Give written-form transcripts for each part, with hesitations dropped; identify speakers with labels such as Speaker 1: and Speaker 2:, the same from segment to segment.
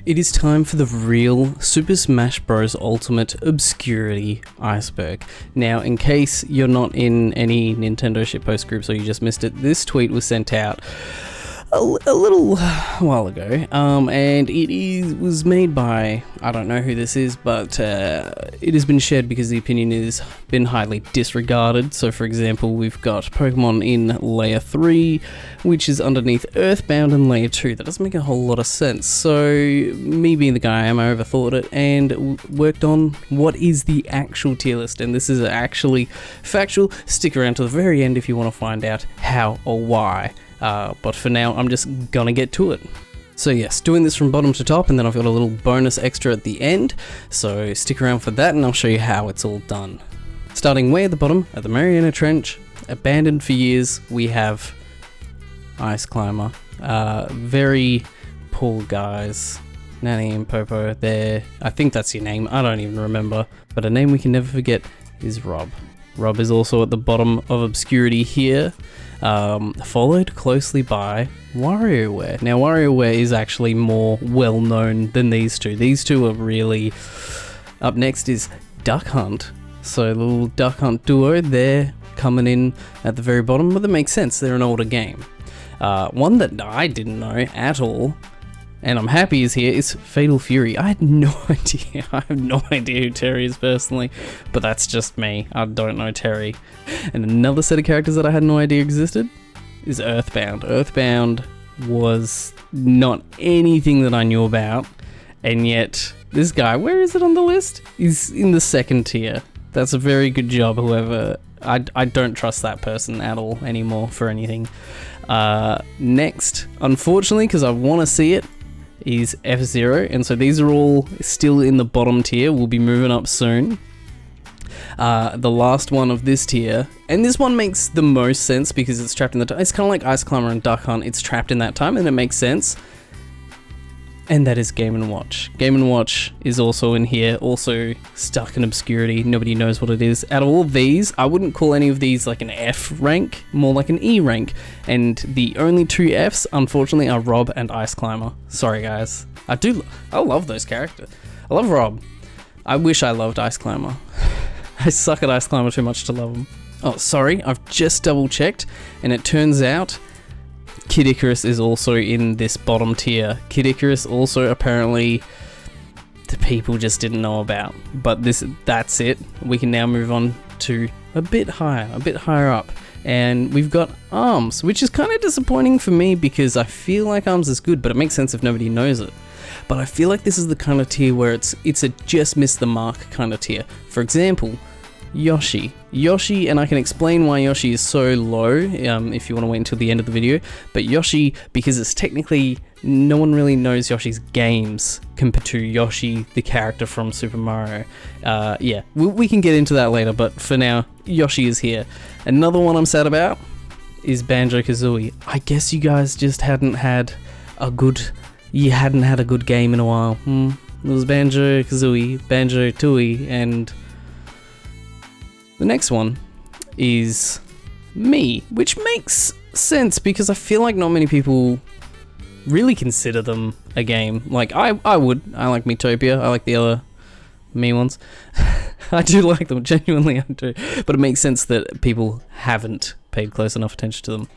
Speaker 1: It is time for the real Super Smash Bros. Ultimate Obscurity Iceberg. Now, in case you're not in any Nintendo shitpost groups or you just missed it, this tweet was sent out a little while ago, and was made by, I don't know who this is, but it has been shared because the opinion has been highly disregarded. So for example, we've got Pokemon in Layer 3, which is underneath Earthbound in Layer 2. That doesn't make a whole lot of sense. So me being the guy I am, I overthought it and worked on what is the actual tier list, and this is actually factual. Stick around to the very end if you want to find out how or why. But for now, I'm just gonna get to it. So yes, doing this from bottom to top, and then I've got a little bonus extra at the end, so stick around for that and I'll show you how it's all done. Starting way at the bottom, at the Mariana Trench, abandoned for years, we have Ice Climber. Very poor guys. Nanny and Popo, there. I think that's your name, I don't even remember, but a name we can never forget is Rob. Rob is also at the bottom of Obscurity here, followed closely by WarioWare. Now WarioWare is actually more well known than these two. These two are really... Up next is Duck Hunt. So the little Duck Hunt duo, they're coming in at the very bottom, but that makes sense, they're an older game. One that I didn't know at all, and I'm happy is here, is Fatal Fury. I had no idea. I have no idea who Terry is personally, but that's just me. I don't know Terry. And another set of characters that I had no idea existed is Earthbound. Earthbound was not anything that I knew about, and yet this guy, where is it on the list? He's in the second tier. That's a very good job, whoever. I don't trust that person at all anymore for anything. Next, unfortunately, because I want to see it, is F-Zero, and so these are all still in the bottom tier. We'll be moving up soon. The last one of this tier, and this one makes the most sense because it's trapped in the time. It's kind of like Ice Climber and Duck Hunt. It's trapped in that time, and it makes sense. And that is Game & Watch. Game & Watch is also in here, also stuck in Obscurity. Nobody knows what it is. Out of all of these, I wouldn't call any of these like an F rank, more like an E rank. And the only two Fs, unfortunately, are Rob and Ice Climber. Sorry, guys. I love those characters. I love Rob. I wish I loved Ice Climber. I suck at Ice Climber too much to love him. Oh, sorry, I've just double checked, and it turns out Kid Icarus is also in this bottom tier. Kid Icarus also apparently the people just didn't know about, but that's it. We can now move on to a bit higher up, and we've got Arms, which is kind of disappointing for me because I feel like Arms is good, but it makes sense if nobody knows it. But I feel like this is the kind of tier where it's a just missed the mark kind of tier. For example, Yoshi, and I can explain why Yoshi is so low if you want to wait until the end of the video, but Yoshi, because it's technically, no one really knows Yoshi's games compared to Yoshi, the character from Super Mario. Yeah, we can get into that later, but for now, Yoshi is here. Another one I'm sad about is Banjo-Kazooie. I guess you guys just hadn't had a good game in a while. It was Banjo-Kazooie, Banjo-Tooie, and the next one is me, which makes sense because I feel like not many people really consider them a game. Like, I would. I like Miitopia. I like the other me ones. I do like them, genuinely I do. But it makes sense that people haven't paid close enough attention to them.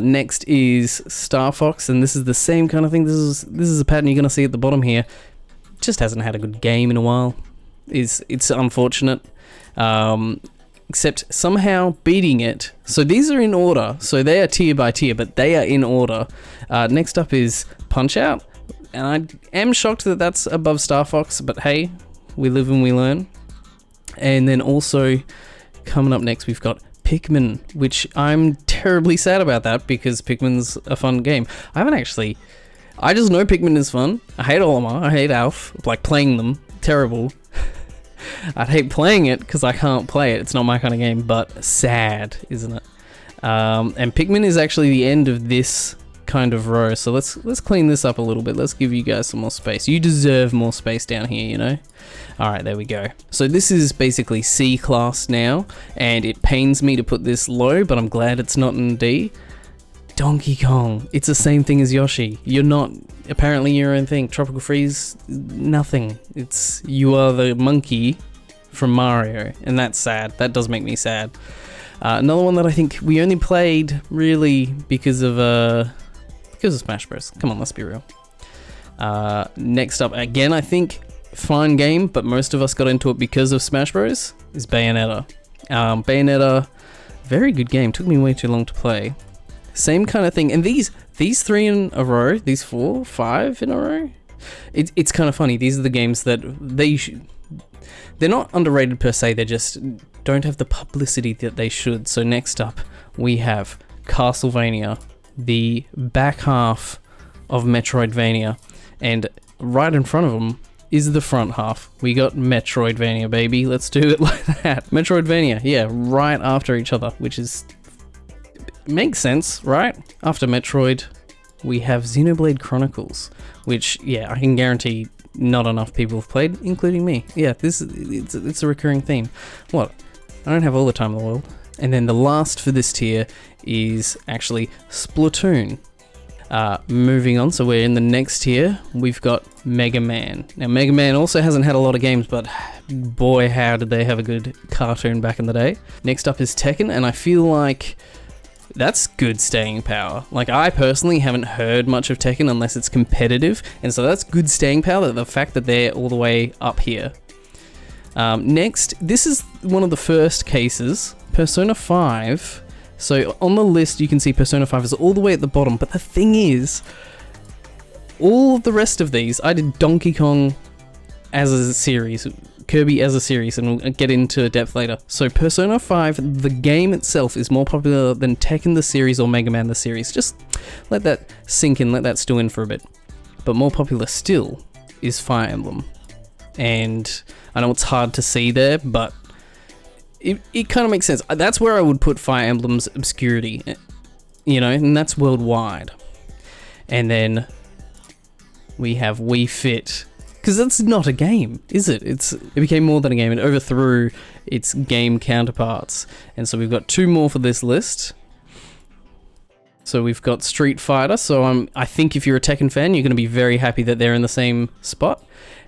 Speaker 1: Next is Star Fox, and this is the same kind of thing. This is a pattern you're going to see at the bottom here. Just hasn't had a good game in a while. It's unfortunate. Except somehow beating it. So these are in order. So they are tier by tier, but they are in order. Next up is Punch Out. And I am shocked that that's above Star Fox, but hey, we live and we learn. And then also coming up next, we've got Pikmin, which I'm terribly sad about that because Pikmin's a fun game. I just know Pikmin is fun. I hate Olimar. I hate Alf. Like playing them. Terrible. I'd hate playing it because I can't play it. It's not my kind of game, but sad, isn't it? And Pikmin is actually the end of this kind of row, so let's clean this up a little bit. Let's give you guys some more space. You deserve more space down here, you know? Alright, there we go. So this is basically C class now, and it pains me to put this low, but I'm glad it's not in D. Donkey Kong. It's the same thing as Yoshi. You're not apparently your own thing. Tropical Freeze, nothing. You are the monkey from Mario, and that's sad. That does make me sad. Another one that I think we only played really because of Smash Bros. Come on, let's be real. Next up, again, I think fine game, but most of us got into it because of Smash Bros. Is Bayonetta. Bayonetta, very good game. Took me way too long to play. Same kind of thing, and these 3 in a row, these 4, 5 in a row. It's kind of funny. These are the games that they're not underrated per se. They just don't have the publicity that they should. So next up, we have Castlevania, the back half of Metroidvania, and right in front of them is the front half. We got Metroidvania, baby. Let's do it like that. Metroidvania, yeah, right after each other, which is makes sense, right? After Metroid, we have Xenoblade Chronicles, which, yeah, I can guarantee not enough people have played, including me. Yeah, it's a recurring theme. What? I don't have all the time in the world. And then the last for this tier is actually Splatoon. Moving on, so we're in the next tier. We've got Mega Man. Now, Mega Man also hasn't had a lot of games, but boy, how did they have a good cartoon back in the day. Next up is Tekken, and I feel like that's good staying power. Like, I personally haven't heard much of Tekken unless it's competitive, and so that's good staying power, the fact that they're all the way up here. Next, this is one of the first cases, Persona 5. So on the list, you can see Persona 5 is all the way at the bottom, but the thing is, all of the rest of these, I did Donkey Kong as a series, Kirby as a series, and we'll get into depth later. So Persona 5, the game itself, is more popular than Tekken the series or Mega Man the series. Just let that sink in, let that stew in for a bit. But more popular still is Fire Emblem. And I know it's hard to see there, but it kind of makes sense. That's where I would put Fire Emblem's Obscurity, you know, and that's worldwide. And then we have Wii Fit, because that's not a game, is it? It became more than a game. It overthrew its game counterparts. And so we've got 2 more for this list. So we've got Street Fighter. So I think if you're a Tekken fan, you're going to be very happy that they're in the same spot.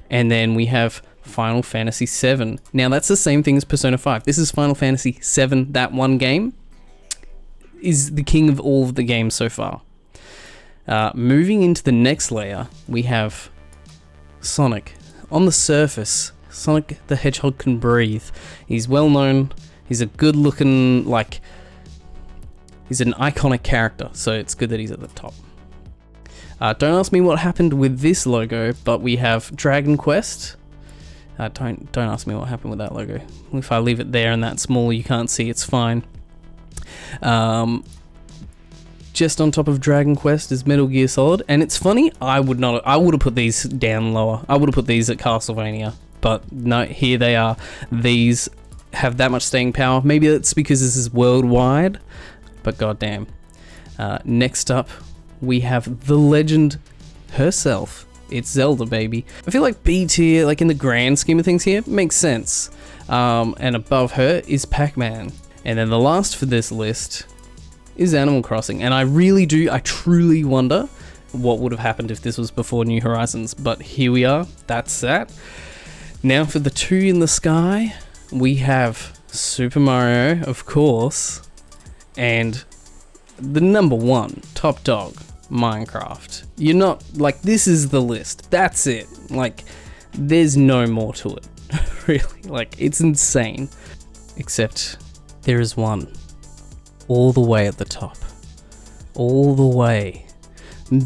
Speaker 1: And then we have Final Fantasy VII. Now, that's the same thing as Persona 5. This is Final Fantasy VII. That one game is the king of all of the games so far. Moving into the next layer, we have Sonic. On the surface, Sonic the Hedgehog can breathe. He's well known. He's a good looking, he's an iconic character, so it's good that he's at the top. Don't ask me what happened with this logo, but we have Dragon Quest. Don't ask me what happened with that logo. If I leave it there and that small, you can't see, it's fine. Just on top of Dragon Quest is Metal Gear Solid, and it's funny, I would have put these down lower. I would have put these at Castlevania, but no, here they are. These have that much staying power. Maybe it's because this is worldwide, but goddamn. Next up, we have the legend herself. It's Zelda, baby. I feel like B tier, like in the grand scheme of things here, makes sense. And above her is Pac-Man. And then the last for this list is Animal Crossing. And I truly wonder what would have happened if this was before New Horizons. But here we are, that's that. Now for the 2 in the sky, we have Super Mario, of course, and the number 1, top dog, Minecraft. You're not, this is the list. That's it. There's no more to it. Really. It's insane. Except there is one. All the way at the top. All the way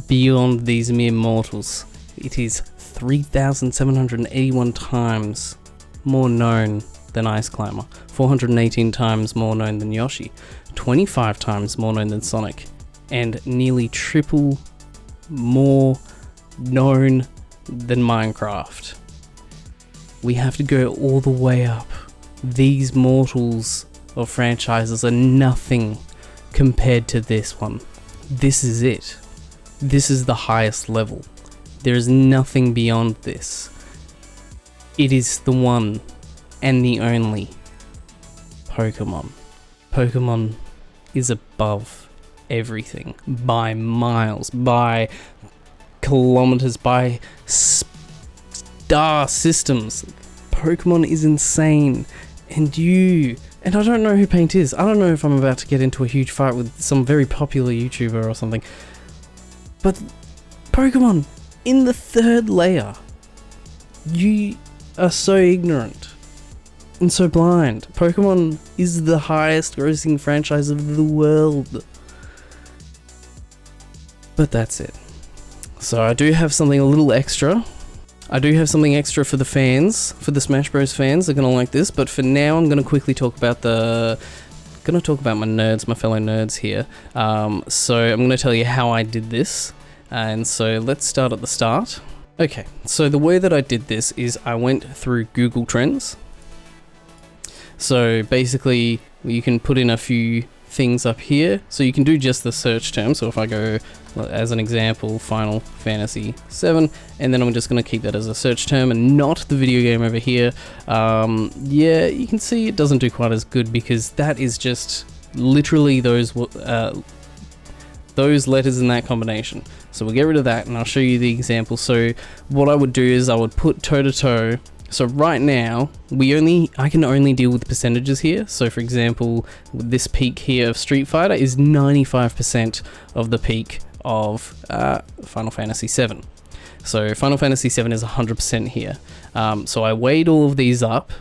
Speaker 1: beyond these mere mortals. It is 3,781 times more known than Ice Climber. 418 times more known than Yoshi. 25 times more known than Sonic. And nearly triple more known than Minecraft. We have to go all the way up. These mortals of franchises are nothing compared to this one. This is it. This is the highest level. There is nothing beyond this. It is the one and the only Pokemon. Pokemon is above everything by miles, by kilometers, by star systems. Pokemon is insane, and I don't know who Paint is. I don't know if I'm about to get into a huge fight with some very popular YouTuber or something, but Pokemon in the 3rd layer, you are so ignorant and so blind. Pokemon is the highest grossing franchise of the world. But that's it. So I do have something a little extra. I do have something extra for the fans, for the Smash Bros fans. They're gonna like this, but for now I'm gonna quickly talk about my nerds, my fellow nerds here. So I'm gonna tell you how I did this. And so let's start at the start. Okay, so the way that I did this is I went through Google Trends. So basically you can put in a few things up here. So you can do just the search term. So if I go, as an example, Final Fantasy 7, and then I'm just going to keep that as a search term and not the video game over here. Yeah, you can see it doesn't do quite as good because that is just literally those letters in that combination. So we'll get rid of that and I'll show you the example. So what I would do is I would put toe-to-toe. So right now, I can only deal with percentages here. So for example, this peak here of Street Fighter is 95% of the peak of Final Fantasy 7. So Final Fantasy 7 is 100% here. So I weighed all of these up,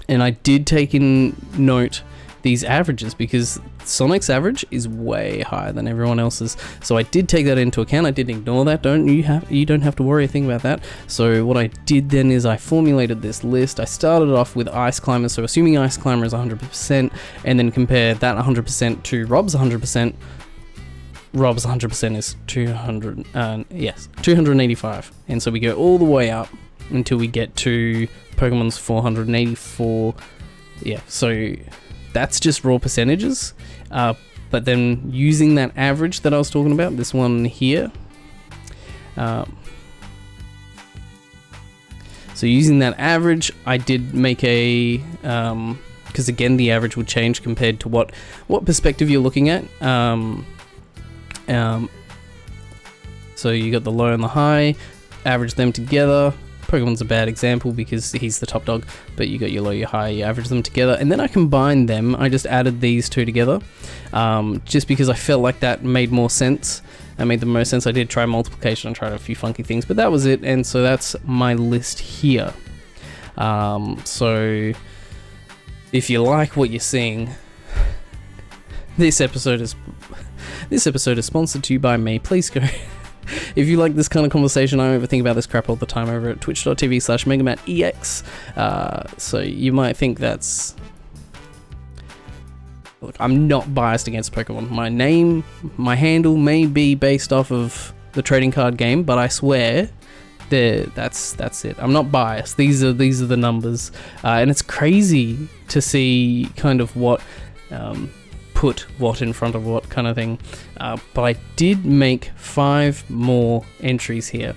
Speaker 1: and I did take in note these averages because Sonic's average is way higher than everyone else's. So I did take that into account. I didn't ignore that. You don't have to worry a thing about that. So what I did then is I formulated this list. I started off with Ice Climber. So assuming Ice Climber is 100%, and then compare that 100% to Rob's 100%. Rob's 100% is 285. And so we go all the way up until we get to Pokemon's 484. Yeah, so that's just raw percentages. But then using that average that I was talking about, this one here. So using that average, I did make a, because again, the average would change compared to what perspective you're looking at. So you got the low and the high, average them together. Pokemon's a bad example because he's the top dog, but you got your low, your high, you average them together, and then I combined them. I just added these two together, just because I felt like that made more sense. That made the most sense. I did try multiplication and tried a few funky things, but that was it, and so that's my list here. So if you like what you're seeing, this episode is sponsored to you by me. Please go. If you like this kind of conversation, I overthink about this crap all the time over at twitch.tv/megamatEX. So you might think that's... Look, I'm not biased against Pokemon. My handle may be based off of the trading card game, but I swear that's it. I'm not biased. These are the numbers. And it's crazy to see kind of what... put what in front of what kind of thing, but I did make 5 more entries here.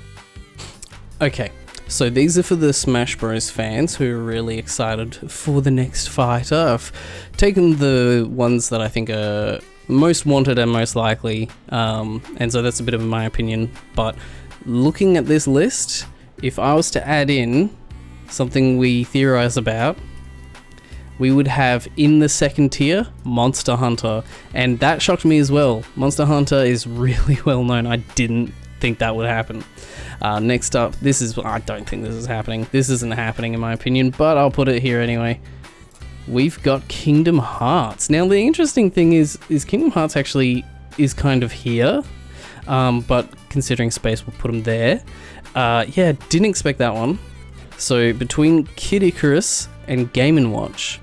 Speaker 1: Okay, so these are for the Smash Bros fans who are really excited for the next fighter. I've taken the ones that I think are most wanted and most likely, and so that's a bit of my opinion, but looking at this list, if I was to add in something we theorize about, we would have in the second tier, Monster Hunter. And that shocked me as well. Monster Hunter is really well known. I didn't think that would happen. Next up, I don't think this is happening. This isn't happening in my opinion, but I'll put it here anyway. We've got Kingdom Hearts. Now the interesting thing is Kingdom Hearts actually is kind of here. But considering space, we'll put them there. Yeah, didn't expect that one. So between Kid Icarus and Game & Watch,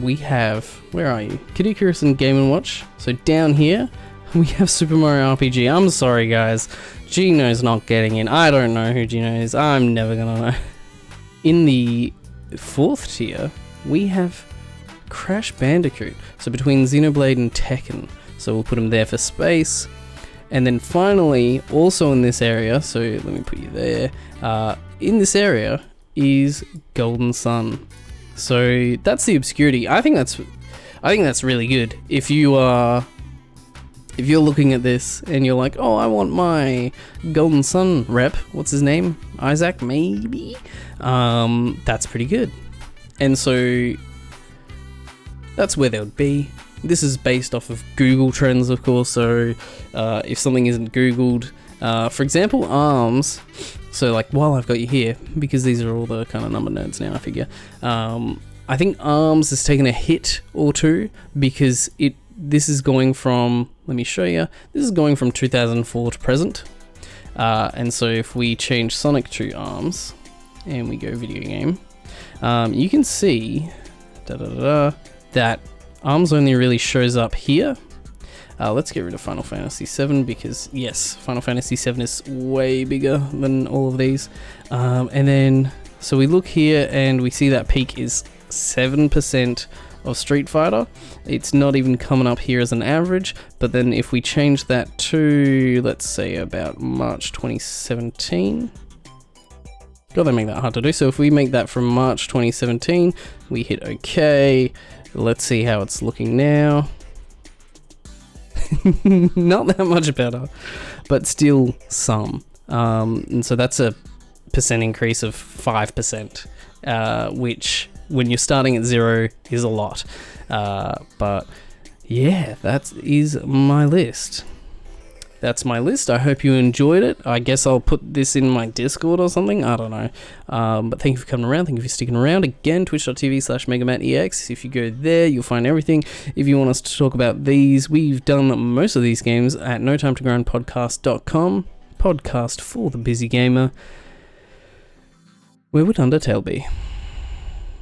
Speaker 1: we have, where are you? Kid Icarus and Game & Watch. So down here, we have Super Mario RPG. I'm sorry guys, Gino's not getting in. I don't know who Gino is. I'm never gonna know. In the 4th tier, we have Crash Bandicoot. So between Xenoblade and Tekken. So we'll put them there for space. And then finally, also in this area, so let me put you there. In this area is Golden Sun. So that's the Obscurity. I think that's really good. If you are if you're looking at this and you're like, oh, I want my Golden Sun rep, what's his name? Isaac, maybe? That's pretty good. And so that's where they would be. This is based off of Google Trends, of course, so if something isn't Googled, for example, ARMS, so like while I've got you here, because these are all the kind of number nerds now, I figure, I think ARMS has taken a hit or two because this is going from, let me show you, this is going from 2004 to present, and so if we change Sonic to ARMS, and we go video game, you can see that ARMS only really shows up here. Let's get rid of Final Fantasy VII because, yes, Final Fantasy VII is way bigger than all of these. And then, so we look here and we see that peak is 7% of Street Fighter. It's not even coming up here as an average, but then if we change that to, let's say, about March 2017... God, they make that hard to do. So if we make that from March 2017, we hit OK. Let's see how it's looking now. Not that much better, but still some. And so that's a percent increase of 5%, which when you're starting at 0 is a lot. But yeah, that is my list. That's my list. I hope you enjoyed it. I guess I'll put this in my Discord or something. I don't know. But thank you for coming around. Thank you for sticking around. Again, twitch.tv/MegaMatEX. If you go there, you'll find everything. If you want us to talk about these, we've done most of these games at notimetogrindpodcast.com. Podcast for the busy gamer. Where would Undertale be?